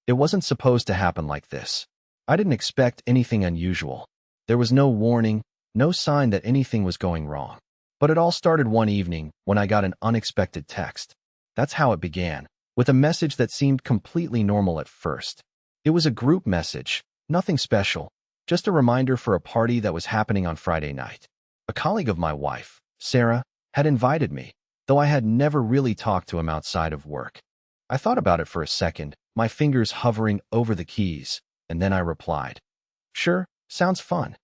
It wasn't supposed to happen like this. I didn't expect anything unusual. There was no warning, no sign that anything was going wrong. But it all started one evening when I got an unexpected text. That's how it began, with a message that seemed completely normal at first. It was a group message, nothing special, just a reminder for a party that was happening on Friday night. A colleague of my wife, Sarah, had invited me, though I had never really talked to him outside of work. I thought about it for a second, my fingers hovering over the keys, and then I replied, "Sure, sounds fun."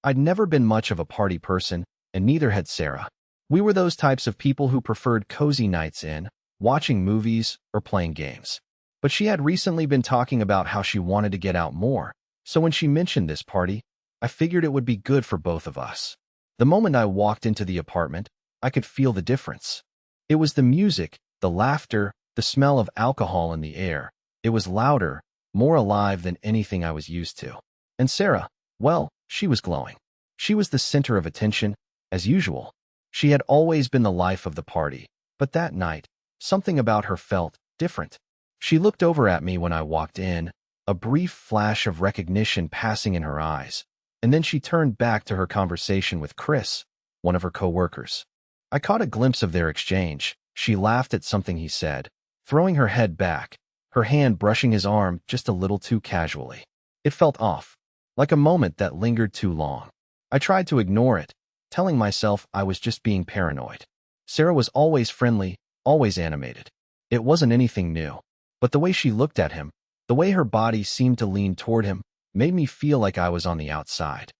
I'd never been much of a party person, and neither had Sarah. We were those types of people who preferred cozy nights in, watching movies, or playing games. But she had recently been talking about how she wanted to get out more, so when she mentioned this party, I figured it would be good for both of us. The moment I walked into the apartment, I could feel the difference. It was the music, the laughter, the smell of alcohol in the air. It was louder, more alive than anything I was used to. And Sarah, well, she was glowing. She was the center of attention, as usual. She had always been the life of the party, but that night, something about her felt different. She looked over at me when I walked in, a brief flash of recognition passing in her eyes, and then she turned back to her conversation with Chris, one of her coworkers. I caught a glimpse of their exchange. She laughed at something he said, throwing her head back, her hand brushing his arm just a little too casually. It felt off, like a moment that lingered too long. I tried to ignore it, telling myself I was just being paranoid. Sarah was always friendly, always animated. It wasn't anything new. But the way she looked at him, the way her body seemed to lean toward him, made me feel like I was on the outside.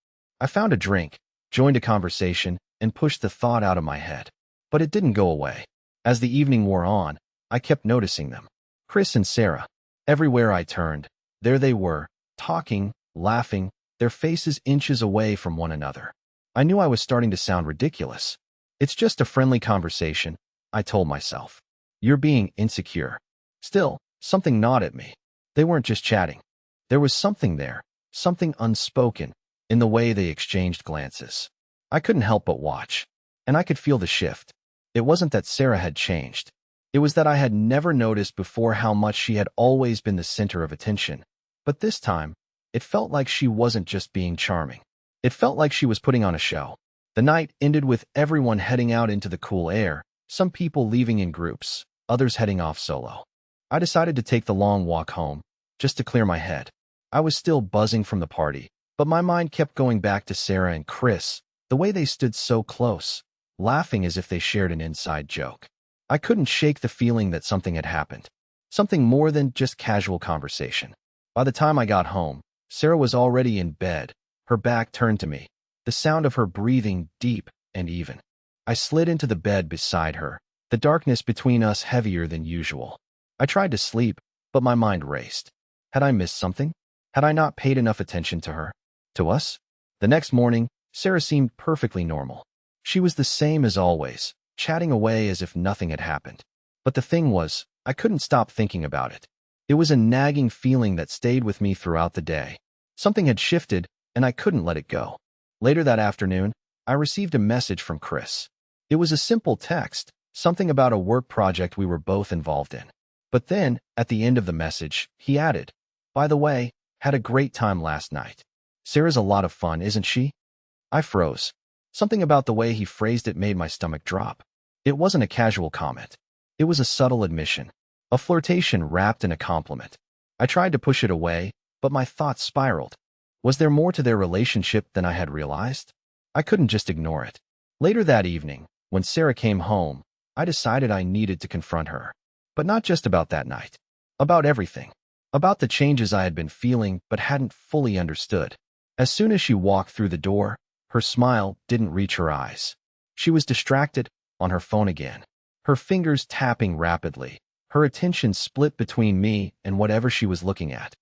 I found a drink, joined a conversation, and pushed the thought out of my head. But it didn't go away. As the evening wore on, I kept noticing them. Chris and Sarah. Everywhere I turned, there they were, talking, laughing, their faces inches away from one another. I knew I was starting to sound ridiculous. It's just a friendly conversation, I told myself. You're being insecure. Still, something gnawed at me. They weren't just chatting. There was something there, something unspoken, in the way they exchanged glances. I couldn't help but watch, and I could feel the shift. It wasn't that Sarah had changed. It was that I had never noticed before how much she had always been the center of attention. But this time, it felt like she wasn't just being charming. It felt like she was putting on a show. The night ended with everyone heading out into the cool air, some people leaving in groups, others heading off solo. I decided to take the long walk home, just to clear my head. I was still buzzing from the party, but my mind kept going back to Sarah and Chris, the way they stood so close, laughing as if they shared an inside joke. I couldn't shake the feeling that something had happened, something more than just casual conversation. By the time I got home, Sarah was already in bed, her back turned to me, the sound of her breathing deep and even. I slid into the bed beside her, the darkness between us heavier than usual. I tried to sleep, but my mind raced. Had I missed something? Had I not paid enough attention to her? To us? The next morning, Sarah seemed perfectly normal. She was the same as always, chatting away as if nothing had happened. But the thing was, I couldn't stop thinking about it. It was a nagging feeling that stayed with me throughout the day. Something had shifted, and I couldn't let it go. Later that afternoon, I received a message from Chris. It was a simple text, something about a work project we were both involved in. But then, at the end of the message, he added, "By the way, had a great time last night. Sarah's a lot of fun, isn't she?" I froze. Something about the way he phrased it made my stomach drop. It wasn't a casual comment. It was a subtle admission, a flirtation wrapped in a compliment. I tried to push it away, but my thoughts spiraled. Was there more to their relationship than I had realized? I couldn't just ignore it. Later that evening, when Sarah came home, I decided I needed to confront her. But not just about that night. About everything. About the changes I had been feeling but hadn't fully understood. As soon as she walked through the door, her smile didn't reach her eyes. She was distracted, on her phone again, her fingers tapping rapidly, her attention split between me and whatever she was looking at.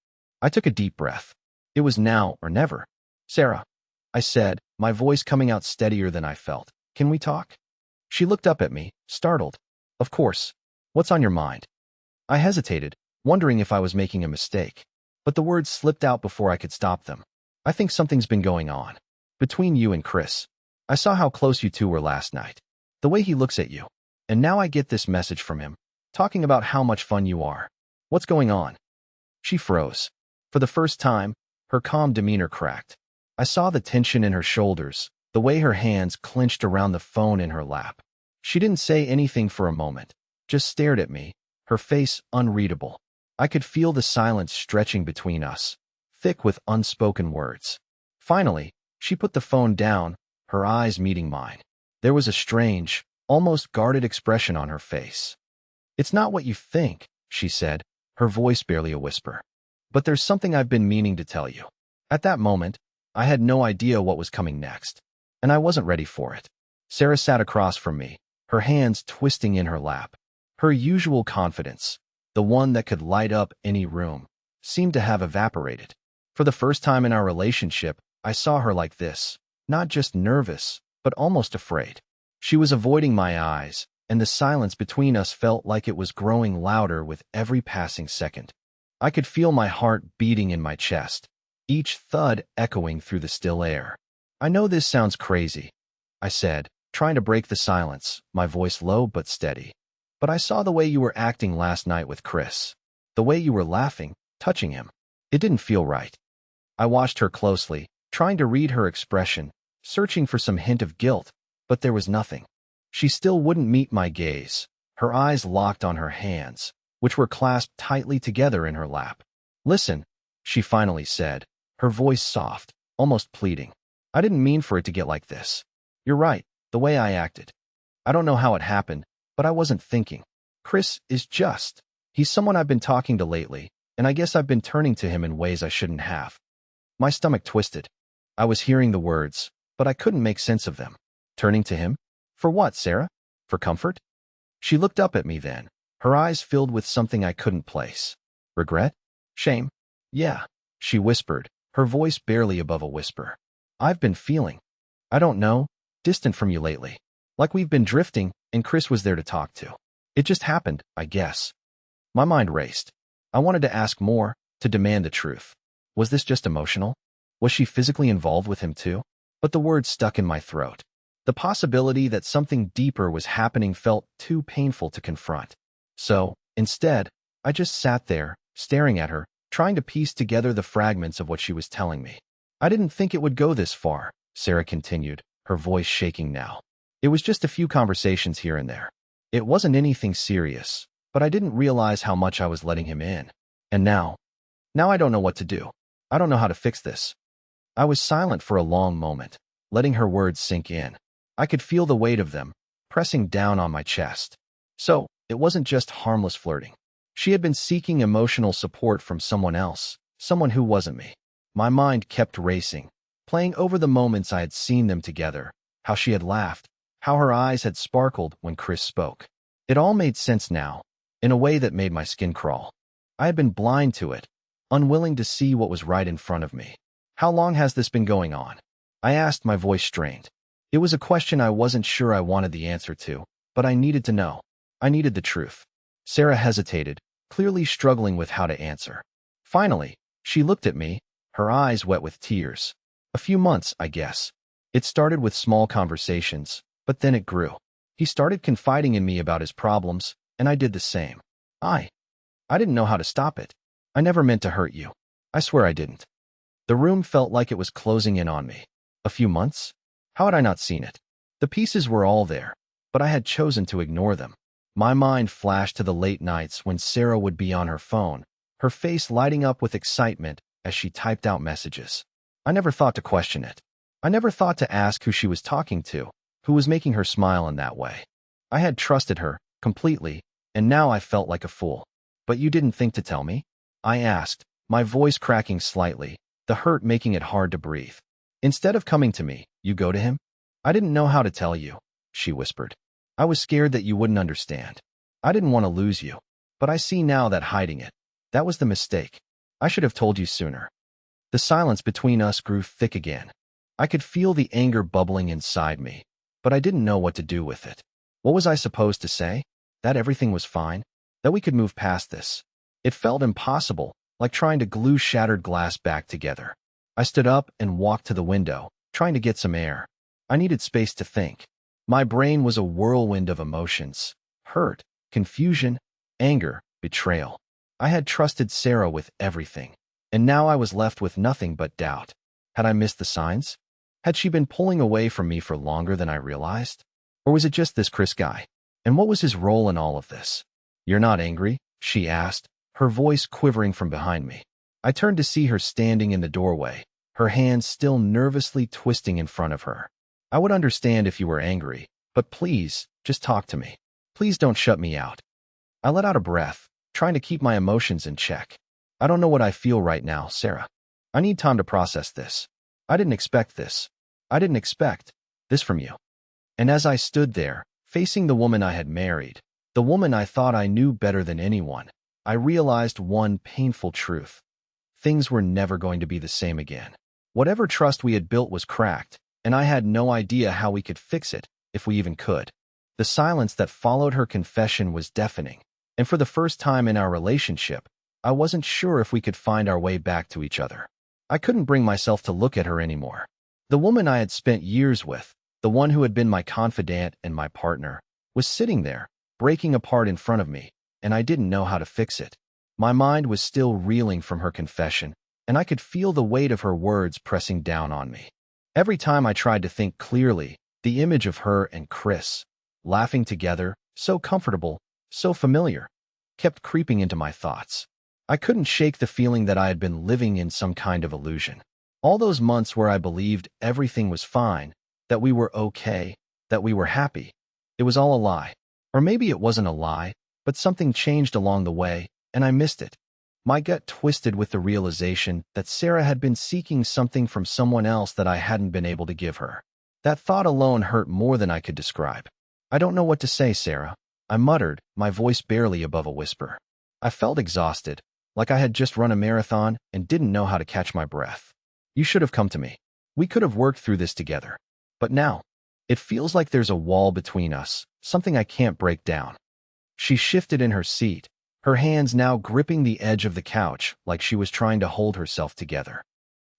I took a deep breath. It was now or never. "Sarah," I said, my voice coming out steadier than I felt. "Can we talk?" She looked up at me, startled. "Of course. What's on your mind?" I hesitated, wondering if I was making a mistake. But the words slipped out before I could stop them. "I think something's been going on. Between you and Chris. I saw how close you two were last night. The way he looks at you. And now I get this message from him, talking about how much fun you are. What's going on?" She froze. For the first time, her calm demeanor cracked. I saw the tension in her shoulders, the way her hands clenched around the phone in her lap. She didn't say anything for a moment, just stared at me, her face unreadable. I could feel the silence stretching between us, thick with unspoken words. Finally, she put the phone down, her eyes meeting mine. There was a strange, almost guarded expression on her face. "It's not what you think," she said, her voice barely a whisper. "But there's something I've been meaning to tell you." At that moment, I had no idea what was coming next, and I wasn't ready for it. Sarah sat across from me, her hands twisting in her lap. Her usual confidence, the one that could light up any room, seemed to have evaporated. For the first time in our relationship, I saw her like this, not just nervous, but almost afraid. She was avoiding my eyes, and the silence between us felt like it was growing louder with every passing second. I could feel my heart beating in my chest, each thud echoing through the still air. "I know this sounds crazy," I said, trying to break the silence, my voice low but steady. "But I saw the way you were acting last night with Chris. The way you were laughing, touching him. It didn't feel right." I watched her closely, trying to read her expression, searching for some hint of guilt, but there was nothing. She still wouldn't meet my gaze, her eyes locked on her hands, which were clasped tightly together in her lap. "Listen," she finally said, her voice soft, almost pleading. "I didn't mean for it to get like this. You're right, the way I acted. I don't know how it happened, but I wasn't thinking. Chris is just. He's someone I've been talking to lately, and I guess I've been turning to him in ways I shouldn't have." My stomach twisted. I was hearing the words, but I couldn't make sense of them. Turning to him? For what, Sarah? For comfort? She looked up at me then, her eyes filled with something I couldn't place. Regret? Shame? Yeah, she whispered, her voice barely above a whisper. "I've been feeling, I don't know, distant from you lately. Like we've been drifting, and Chris was there to talk to. It just happened, I guess." My mind raced. I wanted to ask more, to demand the truth. Was this just emotional? Was she physically involved with him too? But the words stuck in my throat. The possibility that something deeper was happening felt too painful to confront. So, instead, I just sat there, staring at her, trying to piece together the fragments of what she was telling me. "I didn't think it would go this far," Sarah continued, her voice shaking now. "It was just a few conversations here and there. It wasn't anything serious, but I didn't realize how much I was letting him in. And now I don't know what to do. I don't know how to fix this." I was silent for a long moment, letting her words sink in. I could feel the weight of them, pressing down on my chest. So, it wasn't just harmless flirting. She had been seeking emotional support from someone else, someone who wasn't me. My mind kept racing, playing over the moments I had seen them together, how she had laughed, how her eyes had sparkled when Chris spoke. It all made sense now, in a way that made my skin crawl. I had been blind to it, unwilling to see what was right in front of me. "How long has this been going on?" I asked, my voice strained. It was a question I wasn't sure I wanted the answer to, but I needed to know. I needed the truth. Sarah hesitated, clearly struggling with how to answer. Finally, she looked at me, her eyes wet with tears. "A few months, I guess. It started with small conversations, but then it grew. He started confiding in me about his problems, and I did the same. I didn't know how to stop it. I never meant to hurt you. I swear I didn't." The room felt like it was closing in on me. A few months? How had I not seen it? The pieces were all there, but I had chosen to ignore them. My mind flashed to the late nights when Sarah would be on her phone, her face lighting up with excitement as she typed out messages. I never thought to question it. I never thought to ask who she was talking to, who was making her smile in that way. I had trusted her, completely, and now I felt like a fool. "But you didn't think to tell me?" I asked, my voice cracking slightly, the hurt making it hard to breathe. "Instead of coming to me, you go to him?" "I didn't know how to tell you," she whispered. "I was scared that you wouldn't understand. I didn't want to lose you. But I see now that hiding it, that was the mistake. I should have told you sooner." The silence between us grew thick again. I could feel the anger bubbling inside me, but I didn't know what to do with it. What was I supposed to say? That everything was fine? That we could move past this? It felt impossible, like trying to glue shattered glass back together. I stood up and walked to the window, trying to get some air. I needed space to think. My brain was a whirlwind of emotions: hurt, confusion, anger, betrayal. I had trusted Sarah with everything, and now I was left with nothing but doubt. Had I missed the signs? Had she been pulling away from me for longer than I realized? Or was it just this Chris guy? And what was his role in all of this? "You're not angry?" she asked, her voice quivering from behind me. I turned to see her standing in the doorway, her hands still nervously twisting in front of her. "I would understand if you were angry, but please, just talk to me. Please don't shut me out." I let out a breath, trying to keep my emotions in check. "I don't know what I feel right now, Sarah. I need time to process this. I didn't expect this. I didn't expect this from you." And as I stood there, facing the woman I had married, the woman I thought I knew better than anyone, I realized one painful truth. Things were never going to be the same again. Whatever trust we had built was cracked, and I had no idea how we could fix it, if we even could. The silence that followed her confession was deafening, and for the first time in our relationship, I wasn't sure if we could find our way back to each other. I couldn't bring myself to look at her anymore. The woman I had spent years with, the one who had been my confidant and my partner, was sitting there, breaking apart in front of me, and I didn't know how to fix it. My mind was still reeling from her confession, and I could feel the weight of her words pressing down on me. Every time I tried to think clearly, the image of her and Chris, laughing together, so comfortable, so familiar, kept creeping into my thoughts. I couldn't shake the feeling that I had been living in some kind of illusion. All those months where I believed everything was fine, that we were okay, that we were happy, it was all a lie. Or maybe it wasn't a lie, but something changed along the way, and I missed it. My gut twisted with the realization that Sarah had been seeking something from someone else that I hadn't been able to give her. That thought alone hurt more than I could describe. "I don't know what to say, Sarah," I muttered, my voice barely above a whisper. I felt exhausted, like I had just run a marathon and didn't know how to catch my breath. "You should have come to me. We could have worked through this together. But now, it feels like there's a wall between us, something I can't break down." She shifted in her seat, her hands now gripping the edge of the couch like she was trying to hold herself together.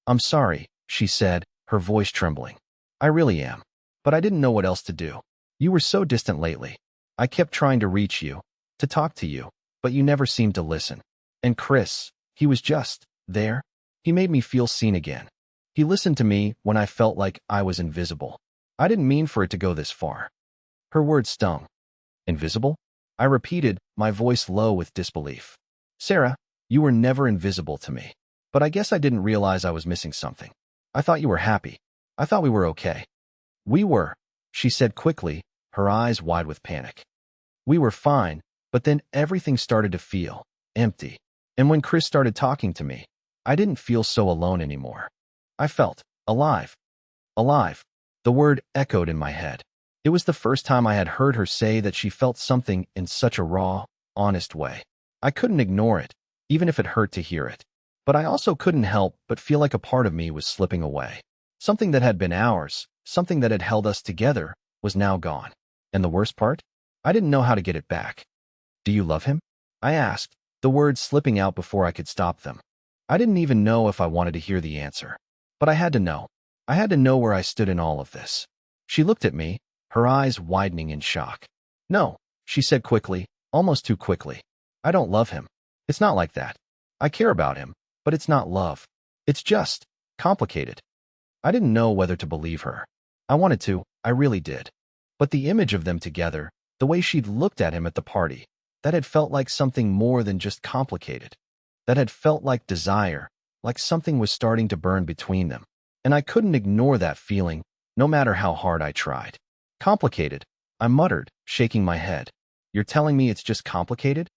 "I'm sorry," she said, her voice trembling. "I really am. But I didn't know what else to do. You were so distant lately. I kept trying to reach you, to talk to you, but you never seemed to listen. And Chris, he was just there. He made me feel seen again. He listened to me when I felt like I was invisible. I didn't mean for it to go this far." Her words stung. "Invisible?" I repeated, my voice low with disbelief. "Sarah, you were never invisible to me. But I guess I didn't realize I was missing something. I thought you were happy. I thought we were okay." "We were," she said quickly, her eyes wide with panic. "We were fine, but then everything started to feel empty. And when Chris started talking to me, I didn't feel so alone anymore. I felt alive. Alive." The word echoed in my head. It was the first time I had heard her say that she felt something in such a raw, honest way. I couldn't ignore it, even if it hurt to hear it. But I also couldn't help but feel like a part of me was slipping away. Something that had been ours, something that had held us together, was now gone. And the worst part? I didn't know how to get it back. "Do you love him?" I asked, the words slipping out before I could stop them. I didn't even know if I wanted to hear the answer. But I had to know. I had to know where I stood in all of this. She looked at me, her eyes widening in shock. "No," she said quickly, almost too quickly. "I don't love him. It's not like that. I care about him, but it's not love. It's just complicated." I didn't know whether to believe her. I wanted to, I really did. But the image of them together, the way she'd looked at him at the party, that had felt like something more than just complicated. That had felt like desire, like something was starting to burn between them. And I couldn't ignore that feeling, no matter how hard I tried. "Complicated," I muttered, shaking my head. "You're telling me it's just complicated?"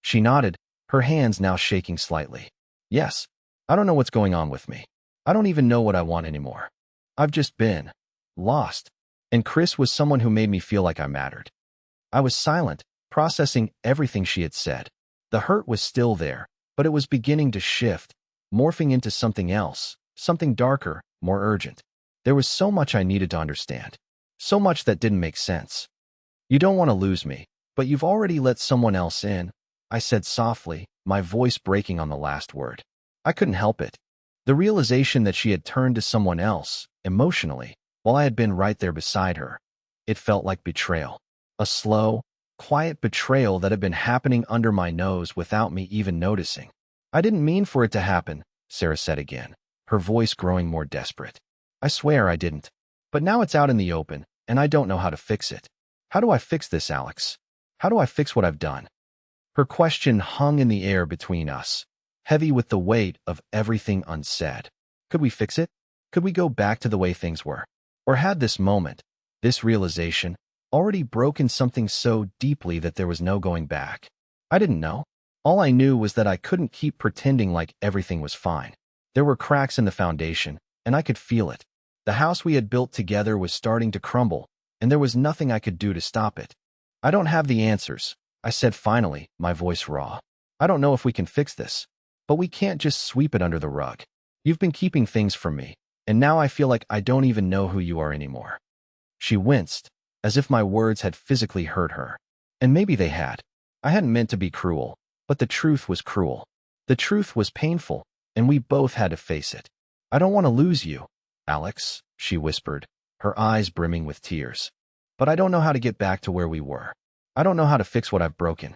She nodded, her hands now shaking slightly. "Yes. I don't know what's going on with me. I don't even know what I want anymore. I've just been lost. And Chris was someone who made me feel like I mattered." I was silent, processing everything she had said. The hurt was still there, but it was beginning to shift, morphing into something else, something darker, more urgent. There was so much I needed to understand. So much that didn't make sense. "You don't want to lose me, but you've already let someone else in," I said softly, my voice breaking on the last word. I couldn't help it. The realization that she had turned to someone else, emotionally, while I had been right there beside her. It felt like betrayal. A slow, quiet betrayal that had been happening under my nose without me even noticing. I didn't mean for it to happen, Sarah said again, her voice growing more desperate. I swear I didn't. But now it's out in the open, and I don't know how to fix it. How do I fix this, Alex? How do I fix what I've done? Her question hung in the air between us, heavy with the weight of everything unsaid. Could we fix it? Could we go back to the way things were? Or had this moment, this realization, already broken something so deeply that there was no going back? I didn't know. All I knew was that I couldn't keep pretending like everything was fine. There were cracks in the foundation, and I could feel it. The house we had built together was starting to crumble, and there was nothing I could do to stop it. I don't have the answers, I said finally, my voice raw. I don't know if we can fix this, but we can't just sweep it under the rug. You've been keeping things from me, and now I feel like I don't even know who you are anymore. She winced, as if my words had physically hurt her. And maybe they had. I hadn't meant to be cruel, but the truth was cruel. The truth was painful, and we both had to face it. I don't want to lose you, Alex, she whispered, her eyes brimming with tears. But I don't know how to get back to where we were. I don't know how to fix what I've broken.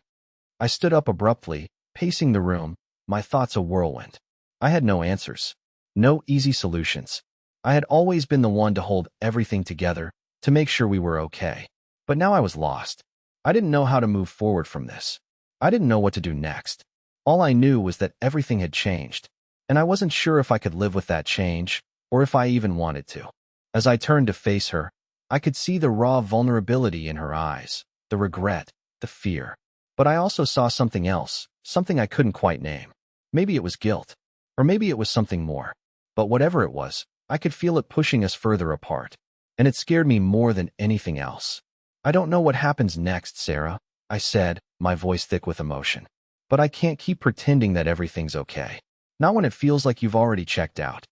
I stood up abruptly, pacing the room, my thoughts a whirlwind. I had no answers. No easy solutions. I had always been the one to hold everything together, to make sure we were okay. But now I was lost. I didn't know how to move forward from this. I didn't know what to do next. All I knew was that everything had changed, and I wasn't sure if I could live with that change, or if I even wanted to. As I turned to face her, I could see the raw vulnerability in her eyes, the regret, the fear. But I also saw something else, something I couldn't quite name. Maybe it was guilt, or maybe it was something more. But whatever it was, I could feel it pushing us further apart, and it scared me more than anything else. I don't know what happens next, Sarah, I said, my voice thick with emotion. But I can't keep pretending that everything's okay. Not when it feels like you've already checked out.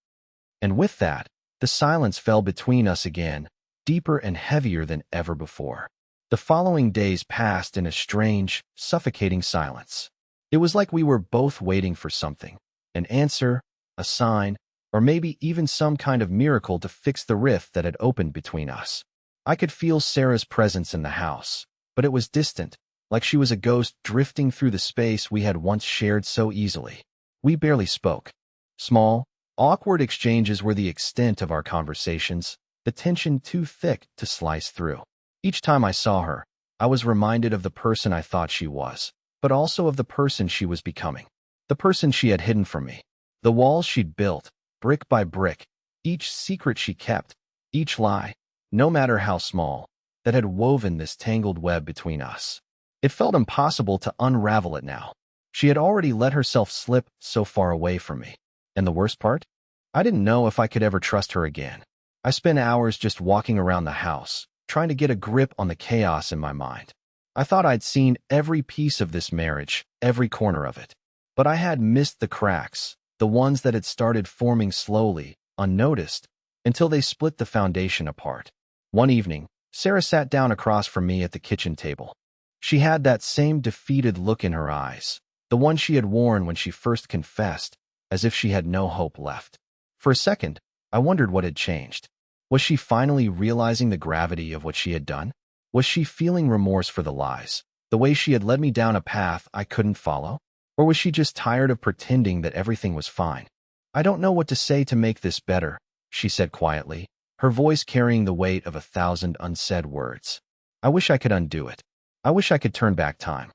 And with that, the silence fell between us again, deeper and heavier than ever before. The following days passed in a strange, suffocating silence. It was like we were both waiting for something, an answer, a sign, or maybe even some kind of miracle to fix the rift that had opened between us. I could feel Sarah's presence in the house, but it was distant, like she was a ghost drifting through the space we had once shared so easily. We barely spoke. Small, awkward exchanges were the extent of our conversations, the tension too thick to slice through. Each time I saw her, I was reminded of the person I thought she was, but also of the person she was becoming. The person she had hidden from me. The walls she'd built, brick by brick, each secret she kept, each lie, no matter how small, that had woven this tangled web between us. It felt impossible to unravel it now. She had already let herself slip so far away from me. And the worst part? I didn't know if I could ever trust her again. I spent hours just walking around the house, trying to get a grip on the chaos in my mind. I thought I'd seen every piece of this marriage, every corner of it. But I had missed the cracks, the ones that had started forming slowly, unnoticed, until they split the foundation apart. One evening, Sarah sat down across from me at the kitchen table. She had that same defeated look in her eyes, the one she had worn when she first confessed, as if she had no hope left. For a second, I wondered what had changed. Was she finally realizing the gravity of what she had done? Was she feeling remorse for the lies, the way she had led me down a path I couldn't follow? Or was she just tired of pretending that everything was fine? I don't know what to say to make this better, she said quietly, her voice carrying the weight of 1,000 unsaid words. I wish I could undo it. I wish I could turn back time.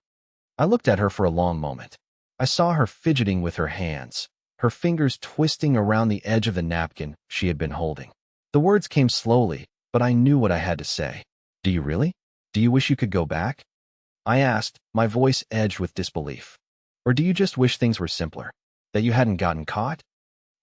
I looked at her for a long moment. I saw her fidgeting with her hands, her fingers twisting around the edge of the napkin she had been holding. The words came slowly, but I knew what I had to say. Do you really? Do you wish you could go back? I asked, my voice edged with disbelief. Or do you just wish things were simpler? That you hadn't gotten caught?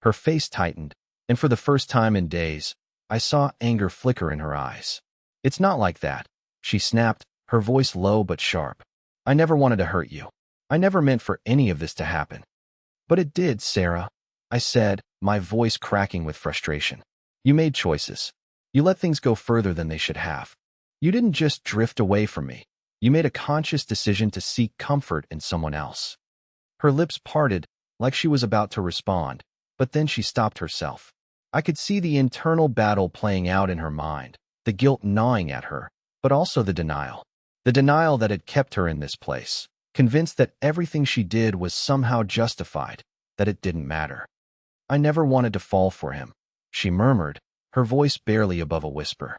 Her face tightened, and for the first time in days, I saw anger flicker in her eyes. It's not like that, she snapped, her voice low but sharp. I never wanted to hurt you. I never meant for any of this to happen. But it did, Sarah, I said, my voice cracking with frustration. You made choices. You let things go further than they should have. You didn't just drift away from me. You made a conscious decision to seek comfort in someone else. Her lips parted, like she was about to respond, but then she stopped herself. I could see the internal battle playing out in her mind, the guilt gnawing at her, but also the denial. The denial that had kept her in this place, convinced that everything she did was somehow justified, that it didn't matter. I never wanted to fall for him, she murmured, her voice barely above a whisper.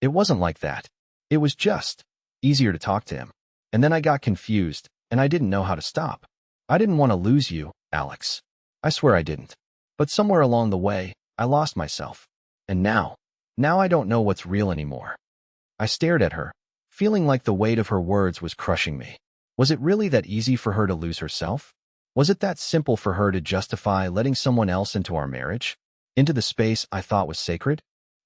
It wasn't like that. It was just easier to talk to him. And then I got confused, and I didn't know how to stop. I didn't want to lose you, Alex. I swear I didn't. But somewhere along the way, I lost myself. And now I don't know what's real anymore. I stared at her, feeling like the weight of her words was crushing me. Was it really that easy for her to lose herself? Was it that simple for her to justify letting someone else into our marriage? Into the space I thought was sacred?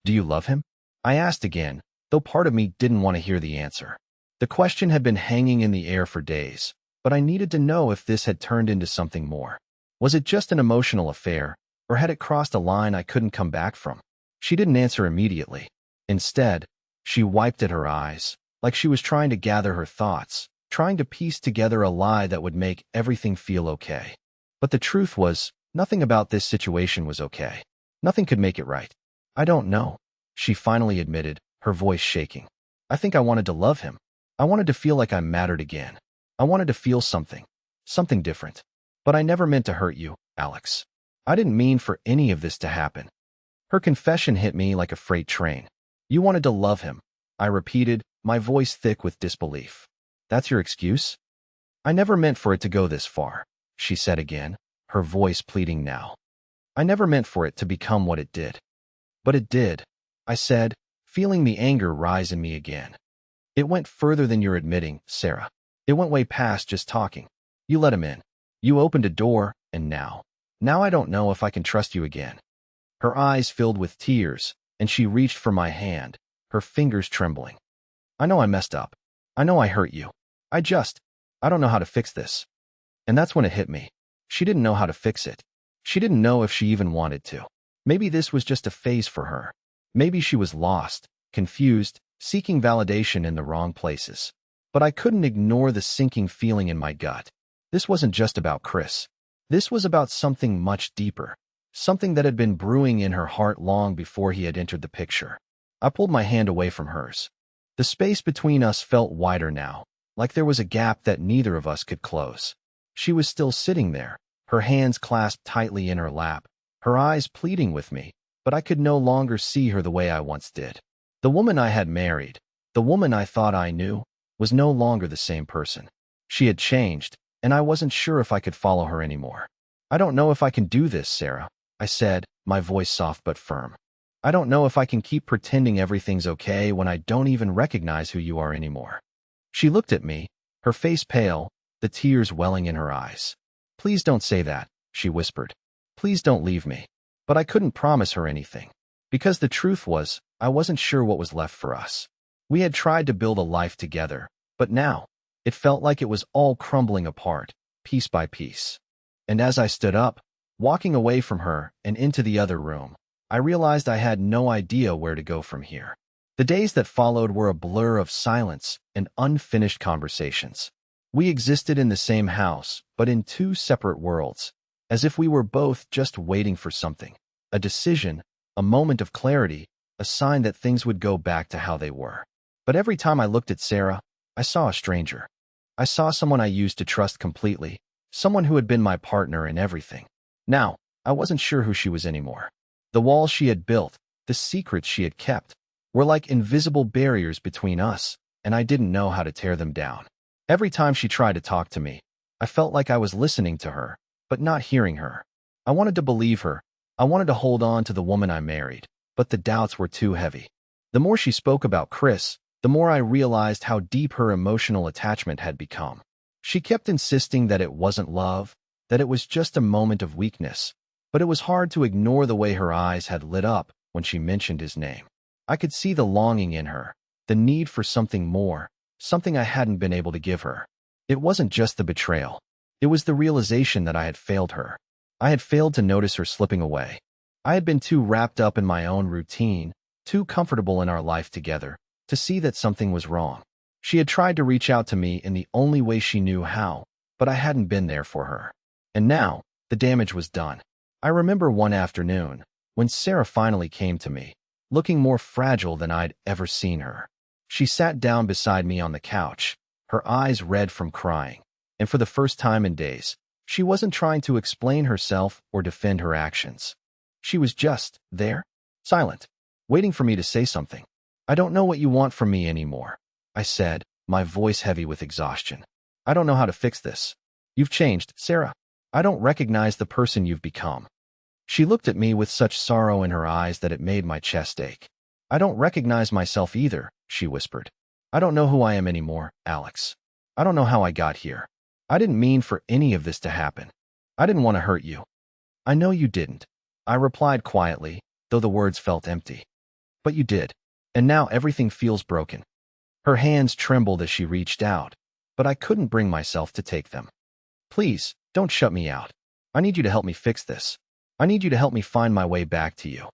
Do you love him? I asked again, though part of me didn't want to hear the answer. The question had been hanging in the air for days, but I needed to know if this had turned into something more. Was it just an emotional affair, or had it crossed a line I couldn't come back from? She didn't answer immediately. Instead, she wiped at her eyes, like she was trying to gather her thoughts, trying to piece together a lie that would make everything feel okay. But the truth was, nothing about this situation was okay. Nothing could make it right. I don't know, she finally admitted, her voice shaking. I think I wanted to love him. I wanted to feel like I mattered again. I wanted to feel something different. But I never meant to hurt you, Alex. I didn't mean for any of this to happen. Her confession hit me like a freight train. You wanted to love him, I repeated, my voice thick with disbelief. That's your excuse? I never meant for it to go this far, she said again, her voice pleading now. I never meant for it to become what it did. But it did, I said, feeling the anger rise in me again. It went further than you're admitting, Sarah. It went way past just talking. You let him in. You opened a door, and now I don't know if I can trust you again. Her eyes filled with tears, and she reached for my hand, her fingers trembling. I know I messed up. I know I hurt you. I don't know how to fix this. And that's when it hit me. She didn't know how to fix it. She didn't know if she even wanted to. Maybe this was just a phase for her. Maybe she was lost, confused, seeking validation in the wrong places. But I couldn't ignore the sinking feeling in my gut. This wasn't just about Chris. This was about something much deeper, something that had been brewing in her heart long before he had entered the picture. I pulled my hand away from hers. The space between us felt wider now, like there was a gap that neither of us could close. She was still sitting there, her hands clasped tightly in her lap, her eyes pleading with me, but I could no longer see her the way I once did. The woman I had married, the woman I thought I knew, was no longer the same person. She had changed, and I wasn't sure if I could follow her anymore. I don't know if I can do this, Sarah, I said, my voice soft but firm. I don't know if I can keep pretending everything's okay when I don't even recognize who you are anymore. She looked at me, her face pale, the tears welling in her eyes. Please don't say that, she whispered. Please don't leave me. But I couldn't promise her anything. Because the truth was, I wasn't sure what was left for us. We had tried to build a life together, but now, it felt like it was all crumbling apart, piece by piece. And as I stood up, walking away from her and into the other room, I realized I had no idea where to go from here. The days that followed were a blur of silence and unfinished conversations. We existed in the same house, but in two separate worlds, as if we were both just waiting for something, a decision, a moment of clarity, a sign that things would go back to how they were. But every time I looked at Sarah, I saw a stranger. I saw someone I used to trust completely, someone who had been my partner in everything. Now, I wasn't sure who she was anymore. The walls she had built, the secrets she had kept, were like invisible barriers between us, and I didn't know how to tear them down. Every time she tried to talk to me, I felt like I was listening to her, but not hearing her. I wanted to believe her. I wanted to hold on to the woman I married, but the doubts were too heavy. The more she spoke about Chris, the more I realized how deep her emotional attachment had become. She kept insisting that it wasn't love, that it was just a moment of weakness, but it was hard to ignore the way her eyes had lit up when she mentioned his name. I could see the longing in her, the need for something more, something I hadn't been able to give her. It wasn't just the betrayal. It was the realization that I had failed her. I had failed to notice her slipping away. I had been too wrapped up in my own routine, too comfortable in our life together, to see that something was wrong. She had tried to reach out to me in the only way she knew how, but I hadn't been there for her. And now, the damage was done. I remember one afternoon, when Sarah finally came to me, looking more fragile than I'd ever seen her. She sat down beside me on the couch, her eyes red from crying, and for the first time in days, she wasn't trying to explain herself or defend her actions. She was just there, silent, waiting for me to say something. "I don't know what you want from me anymore," I said, my voice heavy with exhaustion. "I don't know how to fix this. You've changed, Sarah. I don't recognize the person you've become." She looked at me with such sorrow in her eyes that it made my chest ache. "I don't recognize myself either," she whispered. "I don't know who I am anymore, Alex. I don't know how I got here. I didn't mean for any of this to happen. I didn't want to hurt you." "I know you didn't," I replied quietly, though the words felt empty. "But you did, and now everything feels broken." Her hands trembled as she reached out, but I couldn't bring myself to take them. "Please, don't shut me out. I need you to help me fix this. I need you to help me find my way back to you."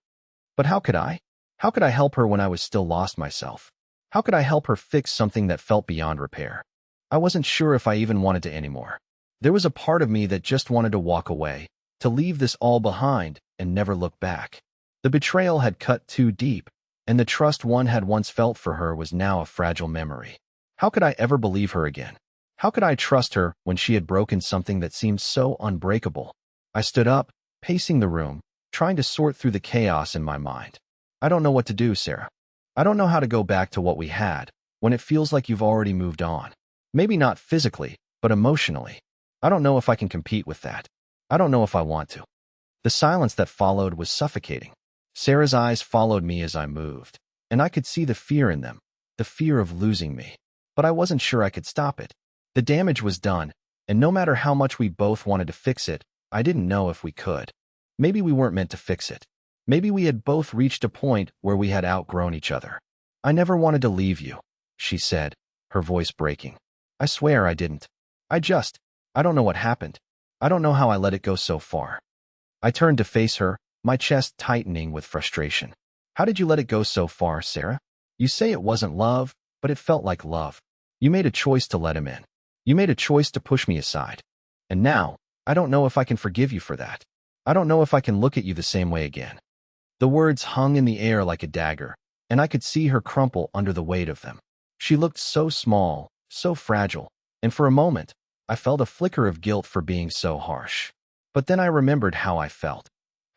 But how could I? How could I help her when I was still lost myself? How could I help her fix something that felt beyond repair? I wasn't sure if I even wanted to anymore. There was a part of me that just wanted to walk away, to leave this all behind and never look back. The betrayal had cut too deep, and the trust one had once felt for her was now a fragile memory. How could I ever believe her again? How could I trust her when she had broken something that seemed so unbreakable? I stood up, pacing the room, trying to sort through the chaos in my mind. "I don't know what to do, Sarah. I don't know how to go back to what we had, when it feels like you've already moved on. Maybe not physically, but emotionally. I don't know if I can compete with that. I don't know if I want to." The silence that followed was suffocating. Sarah's eyes followed me as I moved, and I could see the fear in them, the fear of losing me. But I wasn't sure I could stop it. The damage was done, and no matter how much we both wanted to fix it, I didn't know if we could. Maybe we weren't meant to fix it. Maybe we had both reached a point where we had outgrown each other. "I never wanted to leave you," she said, her voice breaking. "I swear I didn't. I don't know what happened. I don't know how I let it go so far." I turned to face her, my chest tightening with frustration. "How did you let it go so far, Sarah? You say it wasn't love, but it felt like love. You made a choice to let him in. You made a choice to push me aside. And now, I don't know if I can forgive you for that. I don't know if I can look at you the same way again." The words hung in the air like a dagger, and I could see her crumple under the weight of them. She looked so small, so fragile, and for a moment, I felt a flicker of guilt for being so harsh. But then I remembered how I felt,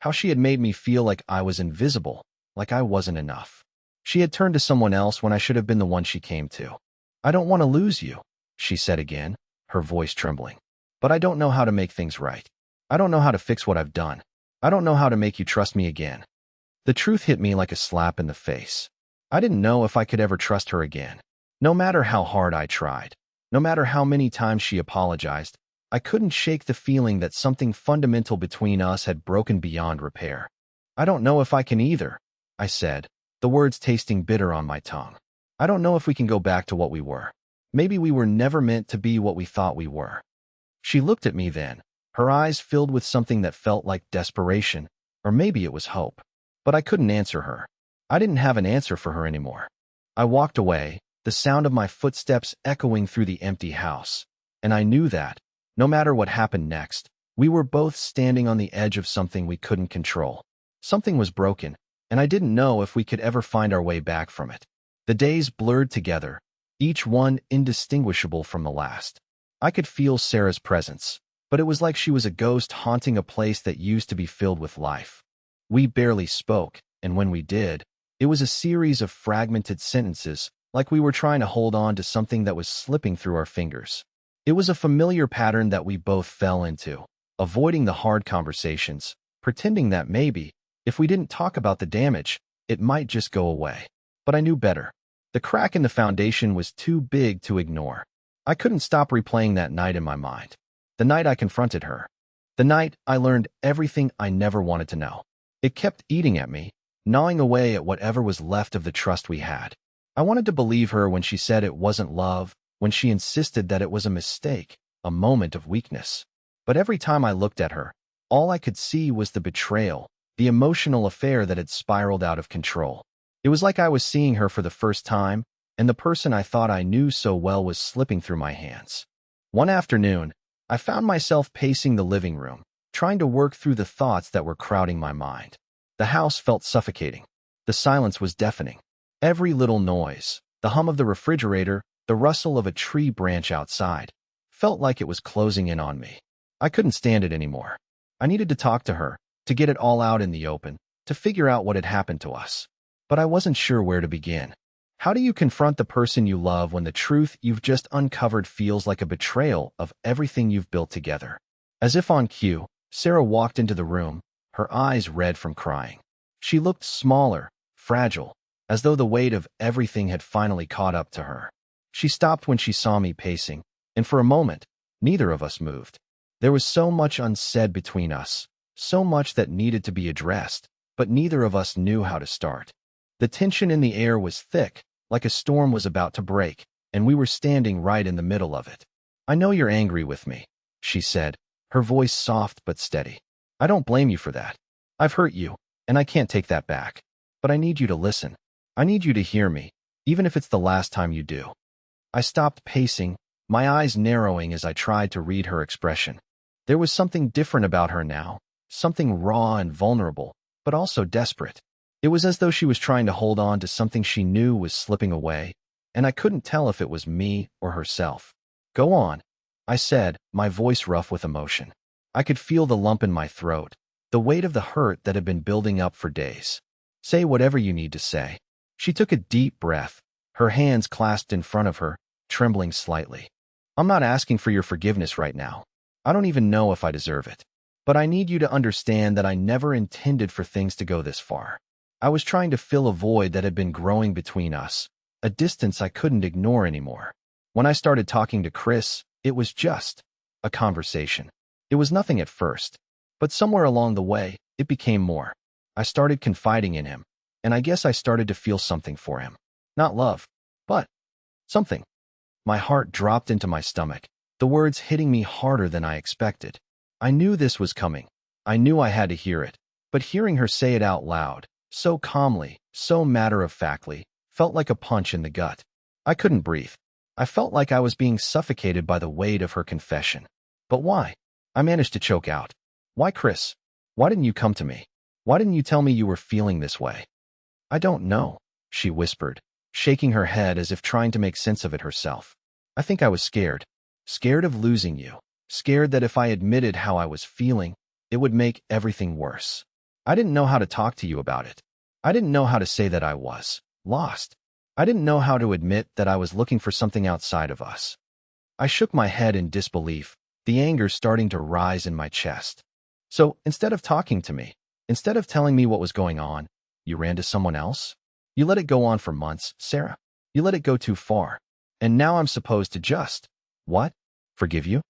how she had made me feel like I was invisible, like I wasn't enough. She had turned to someone else when I should have been the one she came to. "I don't want to lose you," she said again, her voice trembling. "But I don't know how to make things right. I don't know how to fix what I've done. I don't know how to make you trust me again." The truth hit me like a slap in the face. I didn't know if I could ever trust her again. No matter how hard I tried, no matter how many times she apologized, I couldn't shake the feeling that something fundamental between us had broken beyond repair. "I don't know if I can either," I said, the words tasting bitter on my tongue. "I don't know if we can go back to what we were. Maybe we were never meant to be what we thought we were." She looked at me then, her eyes filled with something that felt like desperation, or maybe it was hope. But I couldn't answer her. I didn't have an answer for her anymore. I walked away, the sound of my footsteps echoing through the empty house, and I knew that, no matter what happened next, we were both standing on the edge of something we couldn't control. Something was broken, and I didn't know if we could ever find our way back from it. The days blurred together, each one indistinguishable from the last. I could feel Sarah's presence, but it was like she was a ghost haunting a place that used to be filled with life. We barely spoke, and when we did, it was a series of fragmented sentences, like we were trying to hold on to something that was slipping through our fingers. It was a familiar pattern that we both fell into, avoiding the hard conversations, pretending that maybe, if we didn't talk about the damage, it might just go away. But I knew better. The crack in the foundation was too big to ignore. I couldn't stop replaying that night in my mind. The night I confronted her. The night I learned everything I never wanted to know. It kept eating at me, gnawing away at whatever was left of the trust we had. I wanted to believe her when she said it wasn't love, when she insisted that it was a mistake, a moment of weakness. But every time I looked at her, all I could see was the betrayal, the emotional affair that had spiraled out of control. It was like I was seeing her for the first time, and the person I thought I knew so well was slipping through my hands. One afternoon, I found myself pacing the living room, trying to work through the thoughts that were crowding my mind. The house felt suffocating. The silence was deafening. Every little noise, The hum of the refrigerator, the rustle of a tree branch outside, felt like it was closing in on me. I couldn't stand it anymore. I needed to talk to her, to get it all out in the open, to figure out what had happened to us. But I wasn't sure where to begin. How do you confront the person you love when the truth you've just uncovered feels like a betrayal of everything you've built together? As if on cue, Sarah walked into the room, her eyes red from crying. She looked smaller, fragile, as though the weight of everything had finally caught up to her. She stopped when she saw me pacing, and for a moment, neither of us moved. There was so much unsaid between us, so much that needed to be addressed, but neither of us knew how to start. The tension in the air was thick, like a storm was about to break, and we were standing right in the middle of it. "I know you're angry with me," she said, her voice soft but steady. "I don't blame you for that. I've hurt you, and I can't take that back. But I need you to listen. I need you to hear me, even if it's the last time you do." I stopped pacing, my eyes narrowing as I tried to read her expression. There was something different about her now, something raw and vulnerable, but also desperate. It was as though she was trying to hold on to something she knew was slipping away, and I couldn't tell if it was me or herself. "Go on," I said, my voice rough with emotion. I could feel the lump in my throat, the weight of the hurt that had been building up for days. "Say whatever you need to say." She took a deep breath, her hands clasped in front of her, trembling slightly. "I'm not asking for your forgiveness right now. I don't even know if I deserve it. But I need you to understand that I never intended for things to go this far. I was trying to fill a void that had been growing between us, a distance I couldn't ignore anymore. When I started talking to Chris, it was just a conversation. It was nothing at first, but somewhere along the way, it became more. I started confiding in him, and I guess I started to feel something for him. Not love, but something." My heart dropped into my stomach, the words hitting me harder than I expected. I knew this was coming. I knew I had to hear it, but hearing her say it out loud, so calmly, so matter-of-factly, felt like a punch in the gut. I couldn't breathe. I felt like I was being suffocated by the weight of her confession. "But why?" I managed to choke out. "Why, Chris? Why didn't you come to me? Why didn't you tell me you were feeling this way?" "I don't know," she whispered, shaking her head as if trying to make sense of it herself. "I think I was scared. Scared of losing you. Scared that if I admitted how I was feeling, it would make everything worse. I didn't know how to talk to you about it. I didn't know how to say that I was lost. I didn't know how to admit that I was looking for something outside of us." I shook my head in disbelief, the anger starting to rise in my chest. "So, instead of talking to me, instead of telling me what was going on, you ran to someone else? You let it go on for months, Sarah. You let it go too far. And now I'm supposed to just, what? Forgive you?"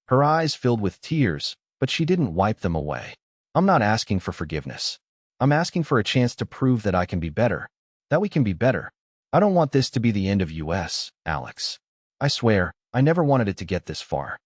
Her eyes filled with tears, but she didn't wipe them away. "I'm not asking for forgiveness. I'm asking for a chance to prove that I can be better, that we can be better. I don't want this to be the end of us, Alex. I swear, I never wanted it to get this far."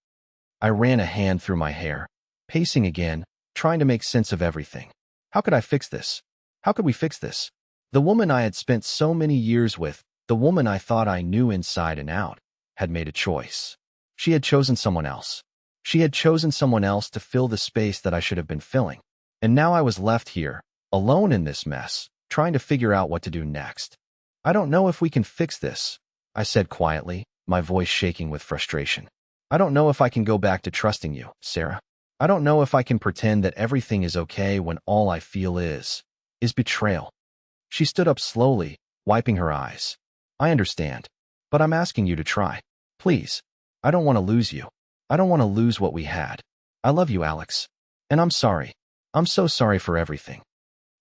I ran a hand through my hair, pacing again, trying to make sense of everything. How could I fix this? How could we fix this? The woman I had spent so many years with, the woman I thought I knew inside and out, had made a choice. She had chosen someone else. She had chosen someone else to fill the space that I should have been filling. And now I was left here, alone in this mess, trying to figure out what to do next. "I don't know if we can fix this," I said quietly, my voice shaking with frustration. "I don't know if I can go back to trusting you, Sarah. I don't know if I can pretend that everything is okay when all I feel is betrayal." She stood up slowly, wiping her eyes. "I understand, but I'm asking you to try. Please. I don't want to lose you. I don't want to lose what we had. I love you, Alex. And I'm sorry. I'm so sorry for everything."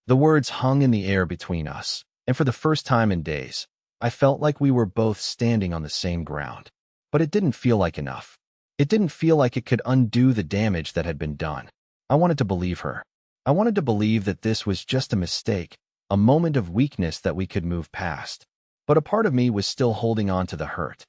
The words hung in the air between us, and for the first time in days, I felt like we were both standing on the same ground. But it didn't feel like enough. It didn't feel like it could undo the damage that had been done. I wanted to believe her. I wanted to believe that this was just a mistake, a moment of weakness that we could move past. But a part of me was still holding on to the hurt.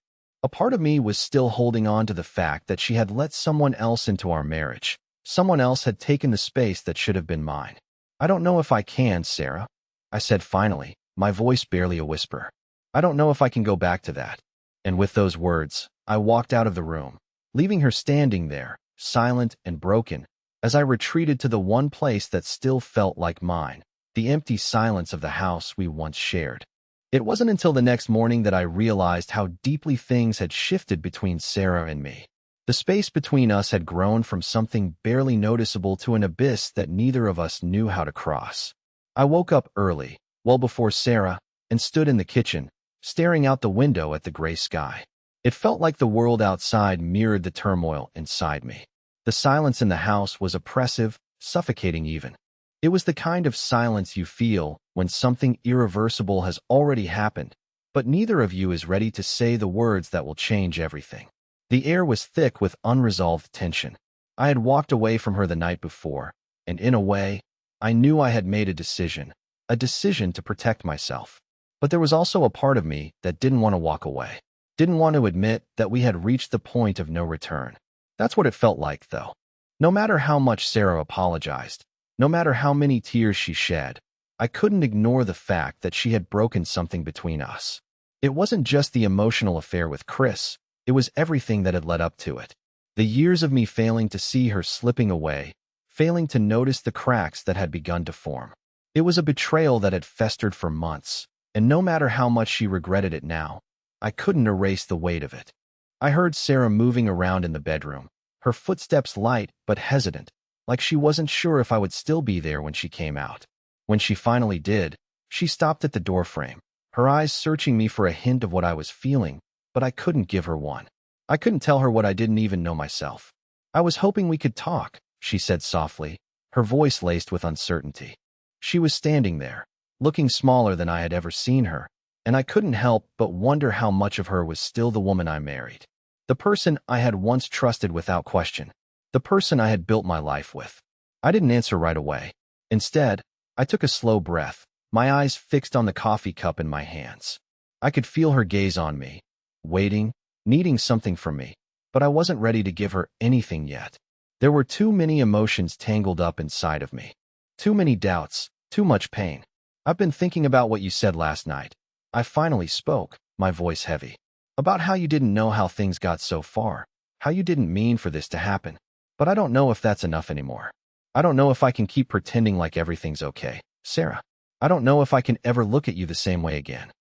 A part of me was still holding on to the fact that she had let someone else into our marriage. Someone else had taken the space that should have been mine. "I don't know if I can, Sarah," I said finally, my voice barely a whisper. "I don't know if I can go back to that." And with those words, I walked out of the room, leaving her standing there, silent and broken, as I retreated to the one place that still felt like mine, the empty silence of the house we once shared. It wasn't until the next morning that I realized how deeply things had shifted between Sarah and me. The space between us had grown from something barely noticeable to an abyss that neither of us knew how to cross. I woke up early, well before Sarah, and stood in the kitchen, staring out the window at the gray sky. It felt like the world outside mirrored the turmoil inside me. The silence in the house was oppressive, suffocating even. It was the kind of silence you feel when something irreversible has already happened, but neither of you is ready to say the words that will change everything. The air was thick with unresolved tension. I had walked away from her the night before, and in a way, I knew I had made a decision to protect myself. But there was also a part of me that didn't want to walk away, didn't want to admit that we had reached the point of no return. That's what it felt like, though. No matter how much Sarah apologized, no matter how many tears she shed, I couldn't ignore the fact that she had broken something between us. It wasn't just the emotional affair with Chris, it was everything that had led up to it. The years of me failing to see her slipping away, failing to notice the cracks that had begun to form. It was a betrayal that had festered for months, and no matter how much she regretted it now, I couldn't erase the weight of it. I heard Sarah moving around in the bedroom, her footsteps light but hesitant, like she wasn't sure if I would still be there when she came out. When she finally did, she stopped at the doorframe, her eyes searching me for a hint of what I was feeling, but I couldn't give her one. I couldn't tell her what I didn't even know myself. "I was hoping we could talk," she said softly, her voice laced with uncertainty. She was standing there, looking smaller than I had ever seen her, and I couldn't help but wonder how much of her was still the woman I married. The person I had once trusted without question. The person I had built my life with. I didn't answer right away. Instead, I took a slow breath, my eyes fixed on the coffee cup in my hands. I could feel her gaze on me, waiting, needing something from me, but I wasn't ready to give her anything yet. There were too many emotions tangled up inside of me. Too many doubts, too much pain. "I've been thinking about what you said last night." I finally spoke, my voice heavy. "About how you didn't know how things got so far, how you didn't mean for this to happen. But I don't know if that's enough anymore. I don't know if I can keep pretending like everything's okay, Sarah. I don't know if I can ever look at you the same way again."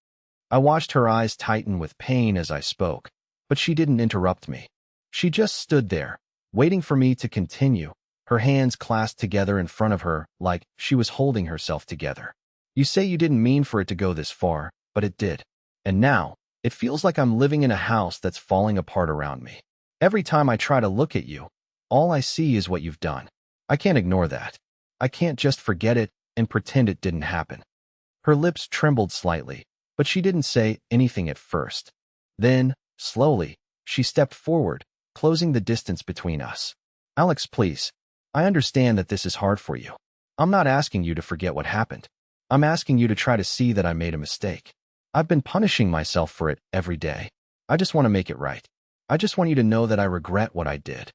I watched her eyes tighten with pain as I spoke, but she didn't interrupt me. She just stood there, waiting for me to continue, her hands clasped together in front of her like she was holding herself together. "You say you didn't mean for it to go this far, but it did. And now, it feels like I'm living in a house that's falling apart around me. Every time I try to look at you, all I see is what you've done. I can't ignore that. I can't just forget it and pretend it didn't happen." Her lips trembled slightly, but she didn't say anything at first. Then, slowly, she stepped forward, closing the distance between us. "Alex, please. I understand that this is hard for you. I'm not asking you to forget what happened. I'm asking you to try to see that I made a mistake. I've been punishing myself for it every day. I just want to make it right. I just want you to know that I regret what I did."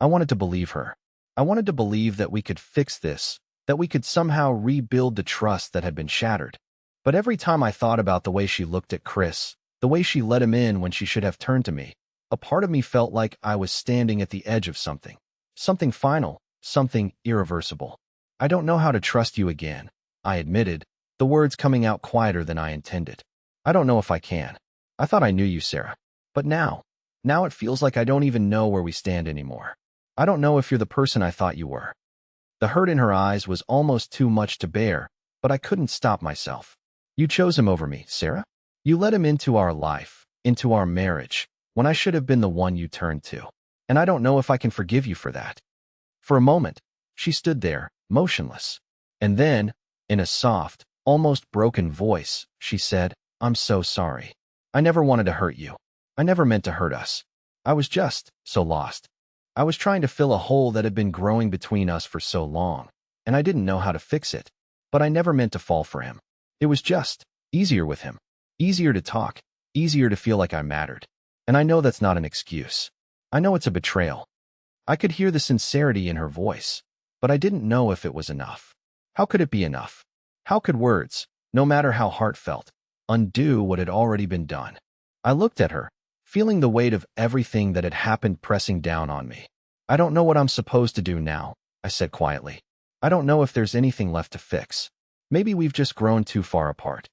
I wanted to believe her. I wanted to believe that we could fix this, that we could somehow rebuild the trust that had been shattered. But every time I thought about the way she looked at Chris, the way she let him in when she should have turned to me, a part of me felt like I was standing at the edge of something. Something final, something irreversible. "I don't know how to trust you again," I admitted, the words coming out quieter than I intended. "I don't know if I can. I thought I knew you, Sarah. But now it feels like I don't even know where we stand anymore. I don't know if you're the person I thought you were." The hurt in her eyes was almost too much to bear, but I couldn't stop myself. "You chose him over me, Sarah. You let him into our life, into our marriage, when I should have been the one you turned to. And I don't know if I can forgive you for that." For a moment, she stood there, motionless. And then, in a soft, almost broken voice, she said, "I'm so sorry. I never wanted to hurt you. I never meant to hurt us. I was just so lost. I was trying to fill a hole that had been growing between us for so long, and I didn't know how to fix it. But I never meant to fall for him. It was just easier with him. Easier to talk, easier to feel like I mattered. And I know that's not an excuse. I know it's a betrayal." I could hear the sincerity in her voice, but I didn't know if it was enough. How could it be enough? How could words, no matter how heartfelt, undo what had already been done? I looked at her, feeling the weight of everything that had happened pressing down on me. "I don't know what I'm supposed to do now," I said quietly. "I don't know if there's anything left to fix. Maybe we've just grown too far apart."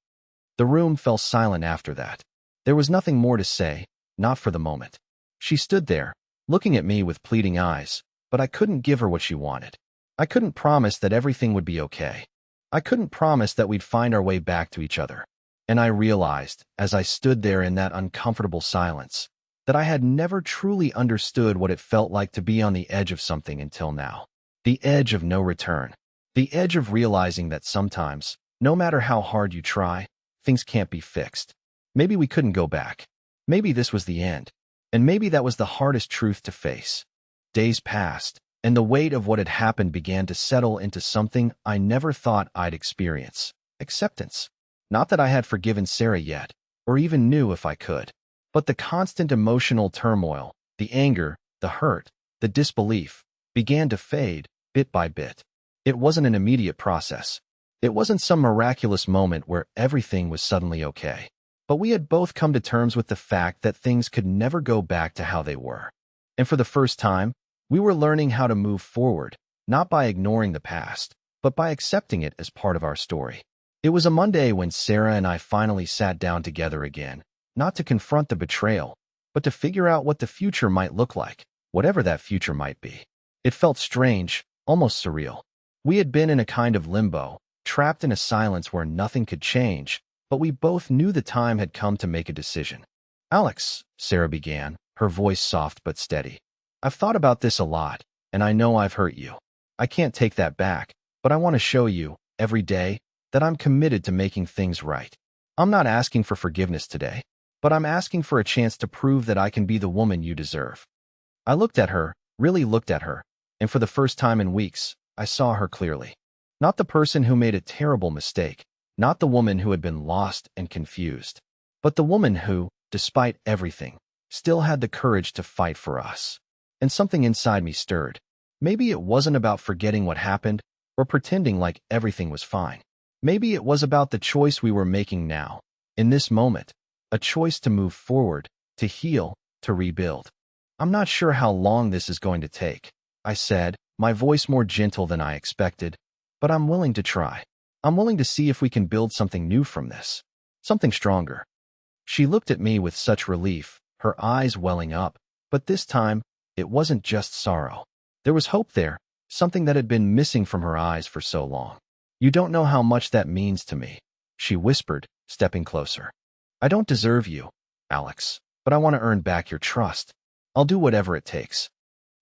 The room fell silent after that. There was nothing more to say, not for the moment. She stood there, looking at me with pleading eyes, but I couldn't give her what she wanted. I couldn't promise that everything would be okay. I couldn't promise that we'd find our way back to each other. And I realized, as I stood there in that uncomfortable silence, that I had never truly understood what it felt like to be on the edge of something until now. The edge of no return. The edge of realizing that sometimes, no matter how hard you try, things can't be fixed. Maybe we couldn't go back. Maybe this was the end. And maybe that was the hardest truth to face. Days passed, and the weight of what had happened began to settle into something I never thought I'd experience. Acceptance. Not that I had forgiven Sarah yet, or even knew if I could, but the constant emotional turmoil, the anger, the hurt, the disbelief, began to fade, bit by bit. It wasn't an immediate process. It wasn't some miraculous moment where everything was suddenly okay. But we had both come to terms with the fact that things could never go back to how they were. And for the first time, we were learning how to move forward, not by ignoring the past, but by accepting it as part of our story. It was a Monday when Sarah and I finally sat down together again, not to confront the betrayal, but to figure out what the future might look like, whatever that future might be. It felt strange, almost surreal. We had been in a kind of limbo, trapped in a silence where nothing could change, but we both knew the time had come to make a decision. "Alex," Sarah began, her voice soft but steady. "I've thought about this a lot, and I know I've hurt you. I can't take that back, but I want to show you, every day, that I'm committed to making things right. I'm not asking for forgiveness today, but I'm asking for a chance to prove that I can be the woman you deserve." I looked at her, really looked at her, and for the first time in weeks, I saw her clearly. Not the person who made a terrible mistake, not the woman who had been lost and confused, but the woman who, despite everything, still had the courage to fight for us. And something inside me stirred. Maybe it wasn't about forgetting what happened or pretending like everything was fine. Maybe it was about the choice we were making now, in this moment, a choice to move forward, to heal, to rebuild. "I'm not sure how long this is going to take," I said, my voice more gentle than I expected, "but I'm willing to try. I'm willing to see if we can build something new from this, something stronger." She looked at me with such relief, her eyes welling up, but this time, it wasn't just sorrow. There was hope there, something that had been missing from her eyes for so long. "You don't know how much that means to me," she whispered, stepping closer. "I don't deserve you, Alex, but I want to earn back your trust. I'll do whatever it takes."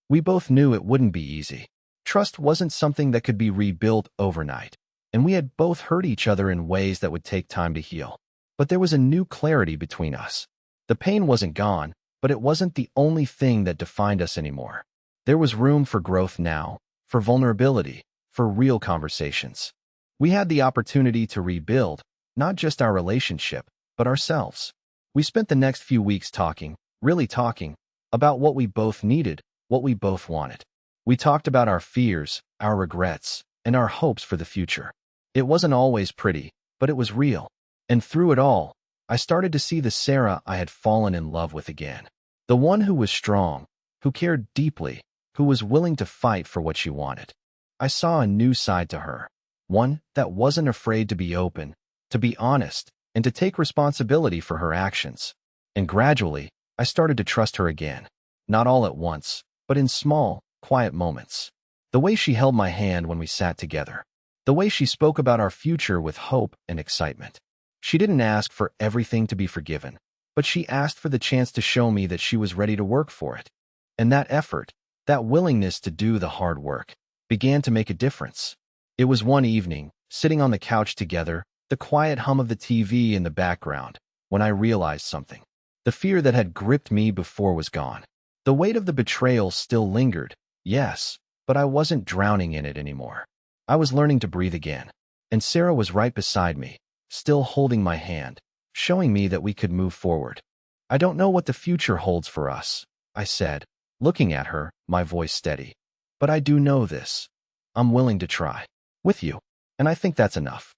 We both knew it wouldn't be easy. Trust wasn't something that could be rebuilt overnight, and we had both hurt each other in ways that would take time to heal. But there was a new clarity between us. The pain wasn't gone, but it wasn't the only thing that defined us anymore. There was room for growth now, for vulnerability, for real conversations. We had the opportunity to rebuild, not just our relationship, but ourselves. We spent the next few weeks talking, really talking, about what we both needed, what we both wanted. We talked about our fears, our regrets, and our hopes for the future. It wasn't always pretty, but it was real. And through it all, I started to see the Sarah I had fallen in love with again. The one who was strong, who cared deeply, who was willing to fight for what she wanted. I saw a new side to her, one that wasn't afraid to be open, to be honest, and to take responsibility for her actions. And gradually, I started to trust her again. Not all at once, but in small, quiet moments. The way she held my hand when we sat together. The way she spoke about our future with hope and excitement. She didn't ask for everything to be forgiven, but she asked for the chance to show me that she was ready to work for it. And that effort, that willingness to do the hard work, began to make a difference. It was one evening, sitting on the couch together, the quiet hum of the TV in the background, when I realized something. The fear that had gripped me before was gone. The weight of the betrayal still lingered, yes, but I wasn't drowning in it anymore. I was learning to breathe again. And Sarah was right beside me, still holding my hand, showing me that we could move forward. "I don't know what the future holds for us," I said, looking at her, my voice steady. "But I do know this. I'm willing to try. With you. And I think that's enough."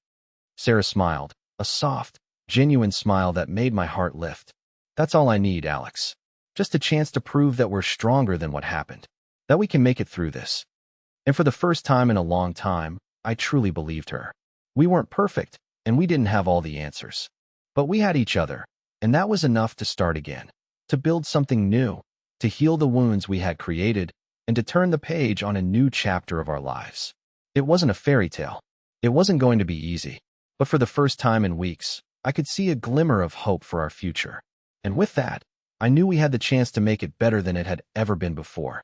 Sarah smiled, a soft, genuine smile that made my heart lift. "That's all I need, Alex. Just a chance to prove that we're stronger than what happened, that we can make it through this." And for the first time in a long time, I truly believed her. We weren't perfect, and we didn't have all the answers. But we had each other, and that was enough to start again, to build something new, to heal the wounds we had created, and to turn the page on a new chapter of our lives. It wasn't a fairy tale. It wasn't going to be easy. But for the first time in weeks, I could see a glimmer of hope for our future. And with that, I knew we had the chance to make it better than it had ever been before.